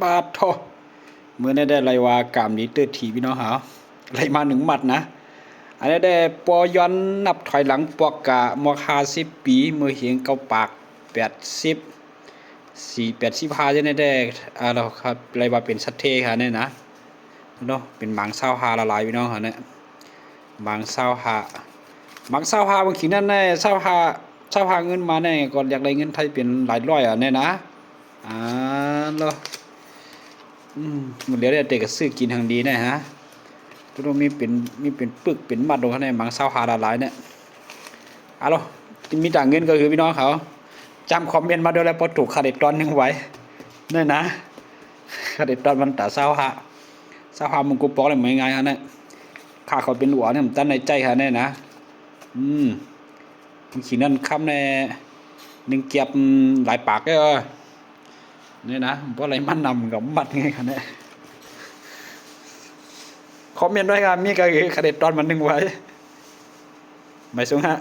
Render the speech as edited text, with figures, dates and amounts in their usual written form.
บาททอเมื่อได้ไรว่ากามนี้เตอร์ทีพี่น้องหาไรมา1 หมัดนะอันนี้ได้ปอย้อนนับถอยหลังปอกกะมอคา10 ปีเมื่อเหียงเก้าปาก80 4 85จะได้เราครับไรว่าเป็นสัตเทค่ะเนี่ยนะเนาะเป็นบางเศร้าหาละลายพี่น้องค่ะเนี่ยบางเศร้าหาบางเศร้าหาบางทีนั่นแน่เศร้าหาเงินมาแน่ก่อนอยากได้เงินไทยเป็นหลายร้อยอ่ะเนี่ยนะเนาะมันเดี๋ยวเด็กก็ซื้อกินทางดีแน่ฮะตัวมีเป็นปึกเป็นมัดตรงข้างในบางเศร้าหาละลายเนี่ยมีต่างเงินก็คือพี่น้องเขาจำคอมเมนต์มาด้วยแล้วพอถูกคาเด็ดตอนนึงไว้เนี่ยนะคาเด็ดตอนมันตาเศร้าหามึงกูปอกอะไรไม่ไงฮะเนี่ยข้าเขาเป็นหัวเนี่ยมันตั้งในใจฮะเนี่ยนะขีนั่นคำใน1 เกียบหลายปากก็เนี่ยนะเพราะอะไรมันนำกับมัดไงคะเนี่ยคอมเมนต์ด้วยครับมีก็คือคาเด็ดตอนมันนึงไว้ไม่สูงฮะ